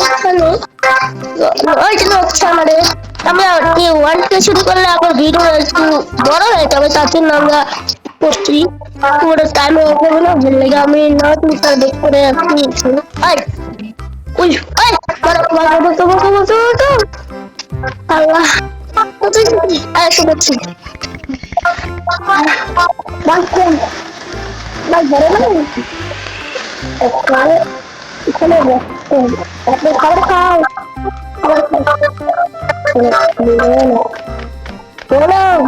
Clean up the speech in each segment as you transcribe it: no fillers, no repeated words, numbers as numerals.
এখানে ওই জন্য হচ্ছে আমাদের আমরা ওয়ান থেকে শুরু করলে আবার ভিডিও একটু বড় হয়ে যাবে, তার জন্য আমরা করছি পুরো টাইম হয়ে যাবে না, ভালো লাগে। আমি না তুমি তার বেক করে আসছি। উই ওই বড় বড় বড় বড় বড় আল্লাহ কতই এসে গেছি বাসন বাস বড় না এখানে এখানে আপনি খাবার খাও খাবার খাও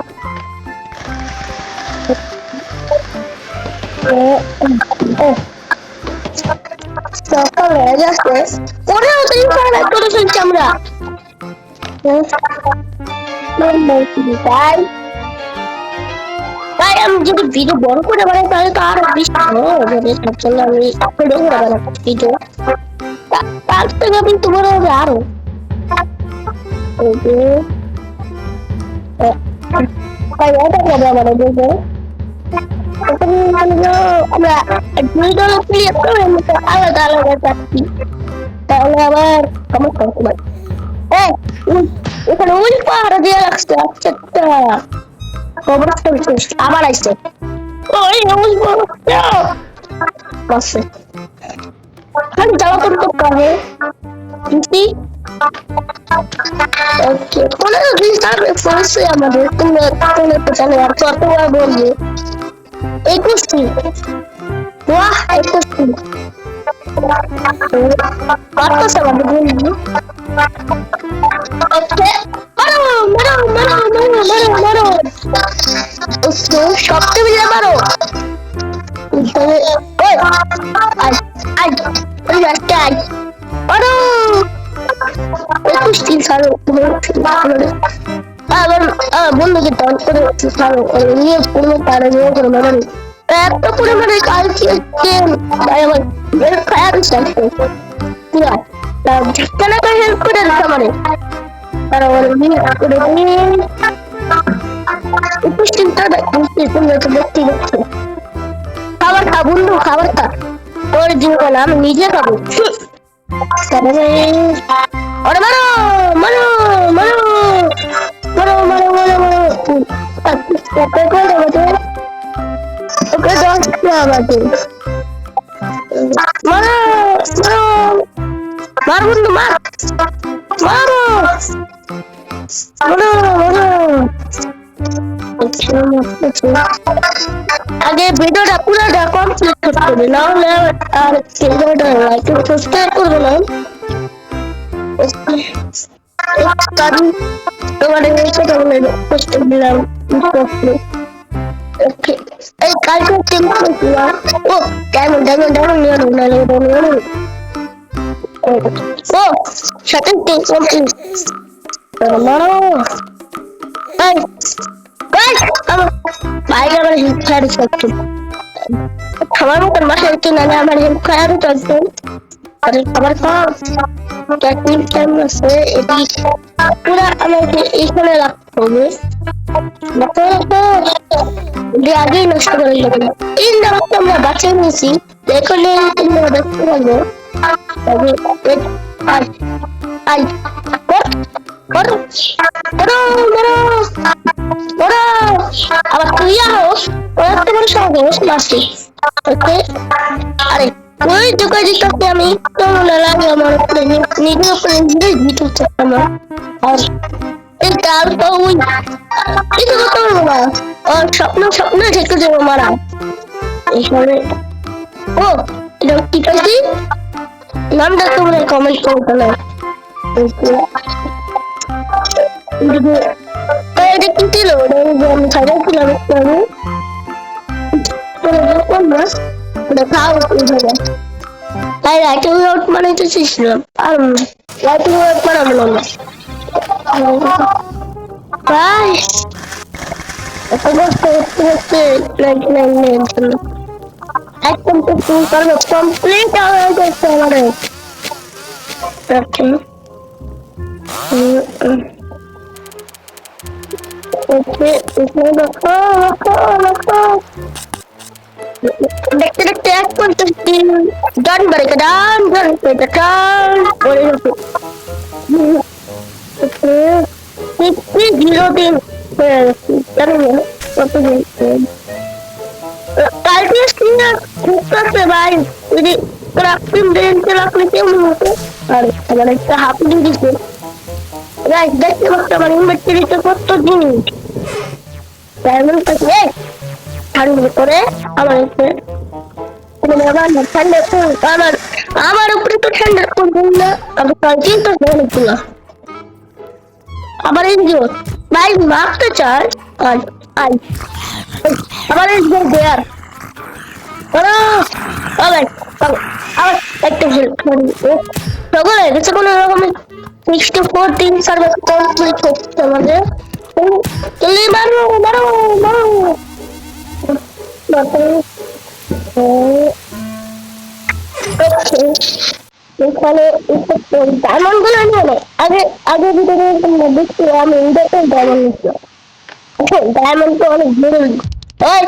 সকাল হয়ে যাচ্ছে ওরা ওদের করে ফেলছি আমরা তাই তাই আমি যদি ভিডিও বড় করে বানাই তাহলে তো আরো বেশি হবে, তার জন্য আমি ভিডিও ভিডিও তার থেকে কিন্তু বড় হবে আরো আমরা আলাদা আলাদা চাচ্ছি, তাহলে আবার সমস্যা হতে পারে। এখানে ওই পাহাড় দিয়ে লাগছে একটা আবার আসছে ওই খালি যাওয়া করতে পারে আমাদের বলবে 21টি বাহ 21টি সবচেয়ে মিলে মারো বন্ধুকে দল করে নিয়ে কোনো তারা নিয়ে করে মারো এত পরিমাণে কালকে আমার খায়ার হেল্প করে দিতে পারে তারা খাবার খা বন্ধু খাবার খা ওর জীবন আমি নিজে খাবো মারো মারো মারো মারো মারো মারো মারো ওকে 10 আমাদের মারো মারো মার বন্ধু মার মারো মারো মারো আগে ভিডিওটা পুরোটা কমপ্লিট করতে হবে, না হলে আর ভিডিওটা লাইক এবং সাবস্ক্রাইব করবে না। কারণ তোমার ছোট বলে পোস্ট দিলাম এই কালকে টিম করছিলাম ও ডায়মন্ড ডায়মন্ড ডায়মন্ড নিয়ে ও সাথে টিম কমপ্লিট মারো এই বাইরে আমার হেল্প খাওয়ার চলছে খাবার মতন বাসায় কিনে আমার হেল্প খাওয়ারও চলছে খাবার খাওয়া কেমন আছে এটি পুরা আমাকে এইখানে রাখতে হবে আগেই নষ্ট করে যাবে না। এই নামটা আমরা বাঁচিয়ে নিয়েছি এখানে দেখতে পাবো আবার তুই হোস ওরা তোমার সাহস মাসি ওকে আরে ওই দোকান দিতে আমি কেমন লাগে আমার নিজের উপরে নিজেই ভিডিও আমার আর এই ডাল তো ওই কিছু করতে পারবো না ওর স্বপ্ন ঢেকে দেবো মারা এখানে ও এটা কি করছি নামটা তোমরা কমেন্ট করতে না এটা কি ছিল আমি ছাড়াইছিলাম খাও তাই রাইটিং আউট বানাইতে চেয়েছিলাম আর রাইটিং আউট বানাবো না ভাই এত কষ্ট করতে হচ্ছে 99 এর জন্য একদম তো ফুল করবো কমপ্লিট হয়ে গেছে আমাদের ওকে রাখো দেখতে দেখতে 150 ডান বাড়িকে ডান ডান বাড়িকে ডান করে রাখো। ওকে 03 হয়ে গেছে জানি না কতদিন কালকে স্ক্রিনে ঢুকতেছে ভাই যদি ক্রাফটিং বেঞ্চে রাখলে কেমন হতো। আর আমার একটা হাফ দিয়ে দিচ্ছে গাইস দেখতে পাচ্ছ আমার ইনভেন্টরিতে কত জিনিস ডায়মন্ড আছে ঠান্ডা করে আমার আমার আমার উপরে তো ঠান্ডা করবেন না আমি কালকেই তো অনেকগুলো আবার এনজিও ভাই মারতে চাই আর আই আবার এনজিও দেয়ার আবার আবার একটা হেল্প করি সকলে গেছে কোনো রকমের 64 দিন সার্ভার কমপ্লিট হচ্ছে আমাদের চলে মারো মারো মারো এখানে ডায়মন্ড গুলো নিয়ে আগে আগে ভিতরে দেখছি আমি দেখতে ডায়মন্ড নিচ্ছিল ডায়মন্ড তো অনেক জরুরি ওই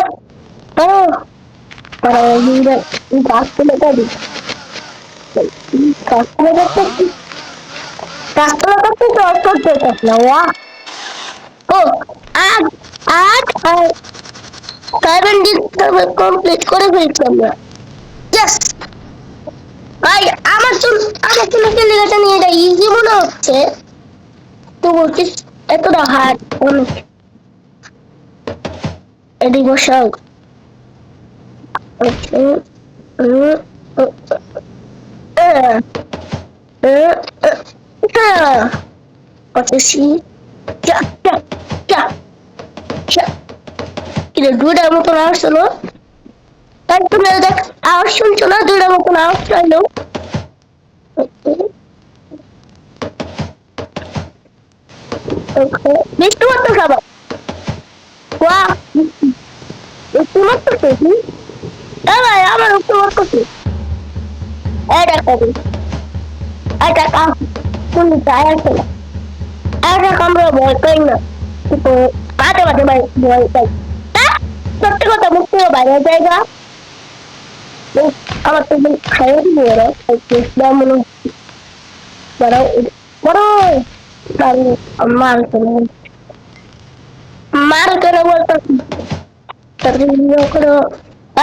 গাছগুলো কাটি গাছগুলো করতে গাছগুলো করতে তো করতে না ওয়া ও আজ আজ 7 দিন কমপ্লিট করে ফেলছি আমরা ইয়েস ভাই আমার জন্য টেলিগাটা নিয়ে এটা ইজি মনে হচ্ছে তো বলছিস এতটা হার্ড অনেক এডি বসাও দুটার মতন আসছিল তাই তুমি দেখ আওয়াজ শুনছো না দুটার মতন আওয়াজ চাইলো বৃষ্টি মাত্র খাবার ওয়া বৃষ্টি মাত্র খেয়েছি ভাই আমার উপর করছি এটা করি এটা কাম শুনি চাই আছে এটা কামড়া ভয় পাই না কিন্তু মাঝে মাঝে ভাই ভয় পাই সত্যি কথা মুক্তি বাইরে জায়গা আমার তো খাইয়ে দিবি ওরা মনে বড় বড় মার মার করে বলতো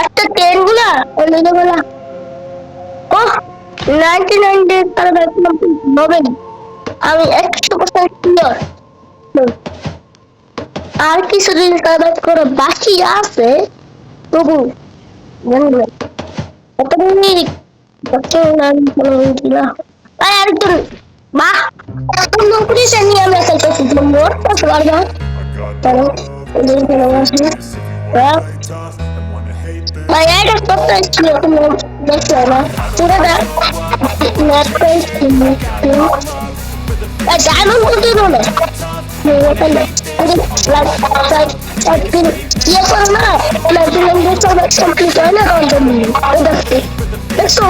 একটা ট্রেন গুলা গুলা ও 99 ডেজ তারা নবেন আমি 100% শিওর আর কিছুদিন সার্ভাইভ করে বাকি আছে তবু জানবে আরেকজন বাহ নৌকরি সে নিয়ে আমি খেলতেছি মোট পারবো তাহলে ভাই এটা কত ছিল তুমি দেখছো না পুরো ডায়মন্ড কত দিল না ইয়ে করো না কমপ্লিট হয় না দেখছো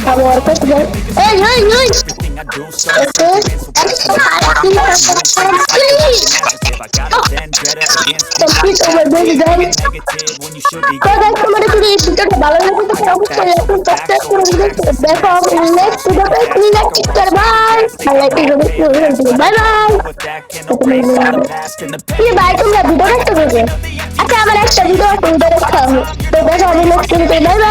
আবার কত এই তোমাদের যদি এই ভিডিওটা ভালো লাগে তো অবশ্যই সাবস্ক্রাইব করে দেখো নেক্সট ভিডিওতে বাই বাই বাই তোমরা ভিডিও দেখতে পাবে আচ্ছা আমার একটা ভিডিও আছে দেখা হবে তো দেখা হবে নেক্সট ভিডিওতে বাই বাই